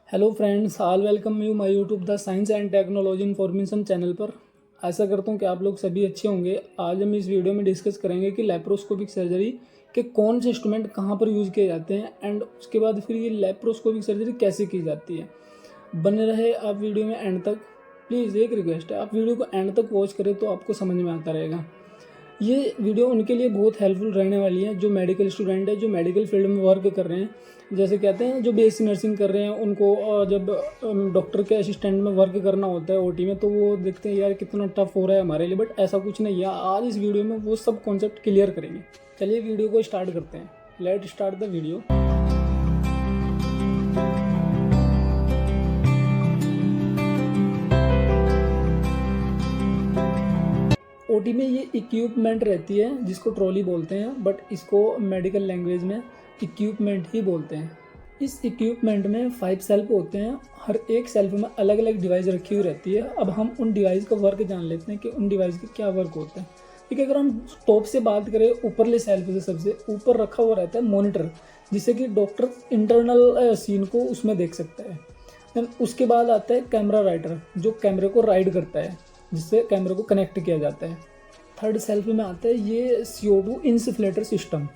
Hello friends, all welcome you my YouTube the science and technology information channel पर। आशा करता हूँ कि आप लोग सभी अच्छे होंगे। आज हम इस वीडियो में डिस्कस करेंगे कि लैप्रोस्कोपिक सर्जरी के कौन से इंस्ट्रूमेंट कहाँ पर यूज़ किए जाते हैं एंड उसके बाद फिर ये लैप्रोस्कोपिक सर्जरी कैसे की जाती है। बने रहे आप वीडियो में एंड तक। प्लीज़ एक रिक्वेस्ट है, आप वीडियो को एंड तक वॉच करें तो आपको समझ में आता रहेगा। ये वीडियो उनके लिए बहुत हेल्पफुल रहने वाली है जो मेडिकल स्टूडेंट है, जो मेडिकल फील्ड में वर्क कर रहे हैं। जैसे कहते हैं जो बीएससी नर्सिंग कर रहे हैं उनको जब डॉक्टर के असिस्टेंट में वर्क करना होता है ओटी में, तो वो देखते हैं यार कितना टफ हो रहा है हमारे लिए, बट ऐसा कुछ नहीं है। आज इस वीडियो में वो सब कॉन्सेप्ट क्लियर करेंगे। चलिए वीडियो को स्टार्ट करते हैं। Let start the video. OT में ये इक्विपमेंट रहती है जिसको ट्रॉली बोलते हैं, बट इसको मेडिकल लैंग्वेज में इक्विपमेंट ही बोलते हैं। इस इक्विपमेंट में 5 सेल्फ होते हैं। हर एक सेल्फ में अलग अलग डिवाइस रखी हुई रहती है। अब हम उन डिवाइस का वर्क जान लेते हैं कि उन डिवाइस के क्या वर्क होते हैं। ठीक है, अगर हम टॉप से बात करें, ऊपरले सेल्फ से सबसे ऊपर रखा हुआ रहता है मॉनिटर, जिससे कि डॉक्टर इंटरनल सीन को उसमें देख सकता है। देन उसके बाद आता है कैमरा राइडर, जो कैमरे को राइड करता है, जिससे कैमरे को कनेक्ट किया जाता है। थर्ड सेल्फ में आता है ये CO2 इंसुफ्लेटर सिस्टम,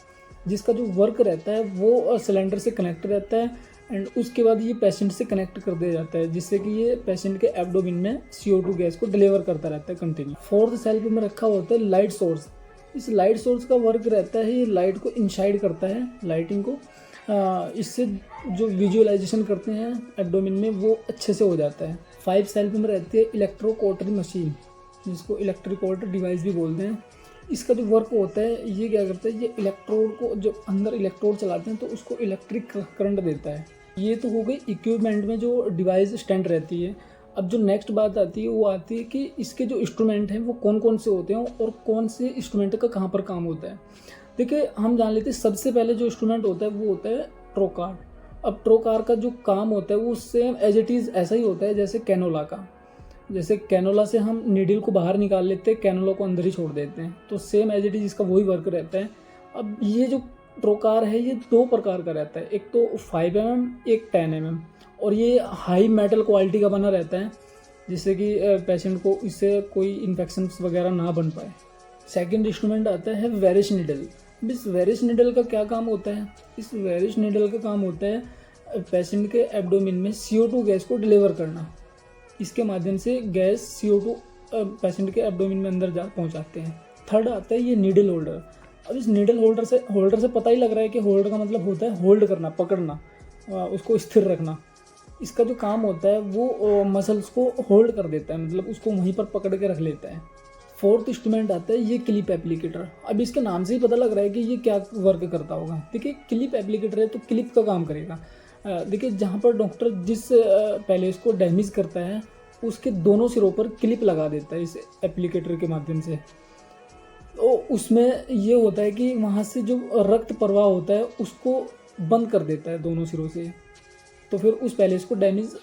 जिसका जो वर्क रहता है वो सिलेंडर से कनेक्ट रहता है एंड उसके बाद ये पेशेंट से कनेक्ट कर दिया जाता है, जिससे कि ये पेशेंट के एब्डोमेन में CO2 गैस को डिलीवर करता रहता है कंटिन्यू। फोर्थ सेल्फ में रखा होता है लाइट सोर्स। इस लाइट सोर्स का वर्क रहता है ये लाइट को इंसाइड करता है, लाइटिंग को। इससे जो विजुअलाइजेशन करते हैं एब्डोमेन में वो अच्छे से हो जाता है। 5 सेल्फ में रहती है इलेक्ट्रो कॉटरी मशीन, जिसको इलेक्ट्रिक वाटर डिवाइस भी बोलते हैं। इसका जो वर्क होता है ये क्या करता है, ये इलेक्ट्रोड को जब अंदर इलेक्ट्रोड चलाते हैं तो उसको इलेक्ट्रिक करंट देता है। ये तो हो गई इक्विपमेंट में जो डिवाइस स्टैंड रहती है। अब जो नेक्स्ट बात आती है वो आती है कि इसके जो इंस्ट्रूमेंट हैं वो कौन कौन से होते हैं और कौन से इंस्ट्रूमेंट का कहाँ पर काम होता है। देखिए, हम जान लेते हैं सबसे पहले जो इंस्ट्रूमेंट होता है वो होता है ट्रोकार। अब ट्रोकार का जो काम होता है वो सेम एज इट इज़ ऐसा ही होता है जैसे कैनोला का। जैसे कैनोला से हम नीडल को बाहर निकाल लेते हैं, कैनोला को अंदर ही छोड़ देते हैं, तो सेम एज इट इज इसका वही वर्क रहता है। अब ये जो ट्रोकार है ये 2 प्रकार का रहता है, एक तो 5 mm, एक 10 mm, और ये हाई मेटल क्वालिटी का बना रहता है, जिससे कि पेशेंट को इससे कोई इन्फेक्शन वगैरह ना बन पाए। सेकेंड इंस्ट्रूमेंट आता है वेरिस नीडल। अब इस वेरिस नीडल का क्या काम होता है? इस वेरिस नीडल का काम होता है पेशेंट के एब्डोमेन में CO2 गैस को डिलीवर करना। इसके माध्यम से गैस CO2 पेशेंट के एब्डोमेन में अंदर जा पहुंचाते हैं। थर्ड आता है ये नीडल होल्डर। अब इस नीडल होल्डर से पता ही लग रहा है कि होल्डर का मतलब होता है होल्ड करना, पकड़ना, उसको स्थिर रखना। इसका जो काम होता है वो मसल्स को होल्ड कर देता है, मतलब उसको वहीं पर पकड़ के रख लेता है। फोर्थ इंस्ट्रूमेंट आता है ये क्लिप एप्लीकेटर। अब इसके नाम से ही पता लग रहा है कि ये क्या वर्क करता होगा। देखिए, क्लिप एप्लीकेटर है तो क्लिप का काम करेगा। देखिए, जहाँ पर डॉक्टर जिस पैलेस को डैमेज करता है उसके दोनों सिरों पर क्लिप लगा देता है इस एप्लीकेटर के माध्यम से। तो उसमें ये होता है कि वहाँ से जो रक्त प्रवाह होता है उसको बंद कर देता है दोनों सिरों से, तो फिर उस पैलेस को डैमेज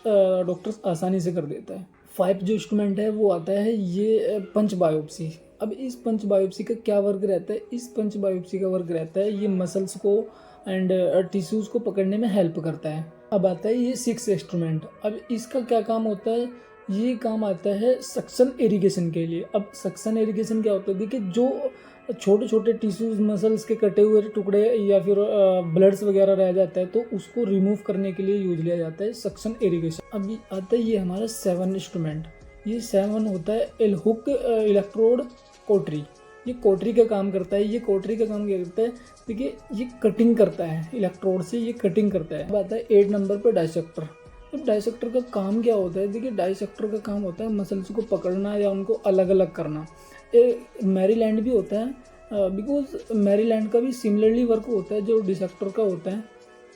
डॉक्टर आसानी से कर देता है। 5 जो इंस्ट्रूमेंट है वो आता है ये पंच बायोप्सी। अब इस पंच बायोप्सी का क्या वर्क रहता है? इस पंच बायोप्सी का वर्क रहता है ये मसल्स को एंड टिश्यूज़ को पकड़ने में हेल्प करता है। अब आता है ये 6 इंस्ट्रूमेंट। अब इसका क्या काम होता है? ये काम आता है सक्शन इरिगेशन के लिए। अब सक्शन इरिगेशन क्या होता है? देखिए, जो छोटे छोटे टिश्यूज मसल्स के कटे हुए टुकड़े या फिर ब्लड्स वगैरह रह जाता है तो उसको रिमूव करने के लिए यूज लिया जाता है सक्शन इरिगेशन। अभी आता है ये हमारा 7 इंस्ट्रूमेंट। ये 7 होता है एलहुक इलेक्ट्रोड कोटरी। ये कोटरी का काम करता है। ये कोटरी का काम क्या करता है? देखिए, ये कटिंग करता है इलेक्ट्रोड से, ये कटिंग करता है। अब आता है 8 नंबर पर डायसेक्टर। अब डायसेक्टर का काम क्या होता है? देखिए, डायसेक्टर का काम होता है मसल्स को पकड़ना या उनको अलग अलग करना। मैरीलैंड भी होता है, बिकॉज मैरीलैंड का भी सिमिलरली वर्क होता है जो डिसेक्टर का होता है।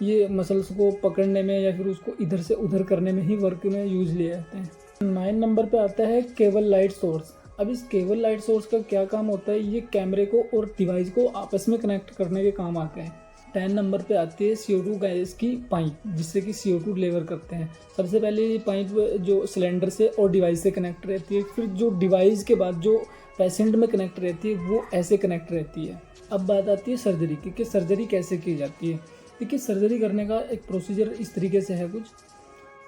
ये मसल्स को पकड़ने में या फिर उसको इधर से उधर करने में ही वर्क में यूज लिए जाते हैं। 9 नंबर पे आता है केबल लाइट सोर्स। अब इस केबल लाइट सोर्स का क्या काम होता है? ये कैमरे को और डिवाइस को आपस में कनेक्ट करने के काम आते हैं। 10 नंबर पे आती है CO2 गैस की पाइप, जिससे कि CO2 डिलीवर करते हैं। सबसे पहले ये पाइप जो सिलेंडर से और डिवाइस से कनेक्ट रहती है, फिर जो डिवाइस के बाद जो पेशेंट में कनेक्ट रहती है वो ऐसे कनेक्ट रहती है। अब बात आती है सर्जरी की, कि सर्जरी कैसे की जाती है। देखिए, सर्जरी करने का एक प्रोसीजर इस तरीके से है कुछ।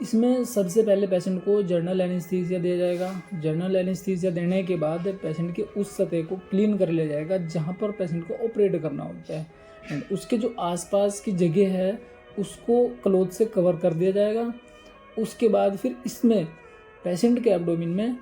इसमें सबसे पहले पेशेंट को जनरल एनेस्थीसिया दिया जाएगा। जनरल एनेस्थीसिया देने के बाद पेशेंट के उस सतह को क्लीन कर लिया जाएगा जहाँ पर पेशेंट को ऑपरेट करना होता है, एंड उसके जो आसपास की जगह है उसको क्लॉथ से कवर कर दिया जाएगा। उसके बाद फिर इसमें पेशेंट के एब्डोमेन में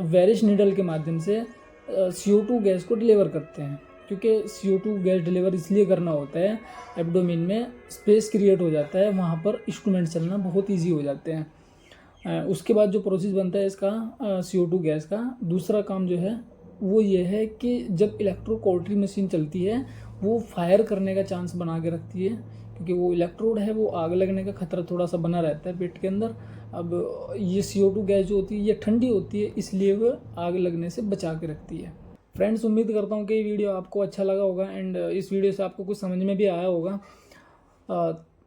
वेरिश नीडल के माध्यम से CO2 गैस को डिलीवर करते हैं, क्योंकि CO2 गैस डिलीवर इसलिए करना होता है, एब्डोमेन में स्पेस क्रिएट हो जाता है, वहाँ पर इंस्ट्रूमेंट चलना बहुत इजी हो जाते हैं। उसके बाद जो प्रोसेस बनता है इसका CO2 गैस का दूसरा काम जो है वो ये है कि जब इलेक्ट्रोकॉर्टरी मशीन चलती है वो फायर करने का चांस बना के रखती है, क्योंकि वो इलेक्ट्रोड है, वो आग लगने का खतरा थोड़ा सा बना रहता है पेट के अंदर। अब ये CO2 गैस जो होती है ये ठंडी होती है, इसलिए वो आग लगने से बचा के रखती है। फ्रेंड्स, उम्मीद करता हूँ कि ये वीडियो आपको अच्छा लगा होगा एंड इस वीडियो से आपको कुछ समझ में भी आया होगा।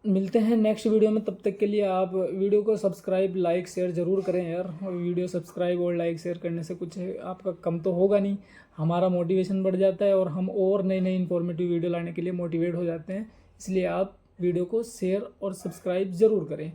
मिलते हैं नेक्स्ट वीडियो में, तब तक के लिए आप वीडियो को सब्सक्राइब लाइक शेयर ज़रूर करें यार। वीडियो सब्सक्राइब और लाइक शेयर करने से कुछ आपका कम तो होगा नहीं, हमारा मोटिवेशन बढ़ जाता है और हम और नई नई इन्फॉर्मेटिव वीडियो लाने के लिए मोटिवेट हो जाते हैं। इसलिए आप वीडियो को शेयर और सब्सक्राइब ज़रूर करें।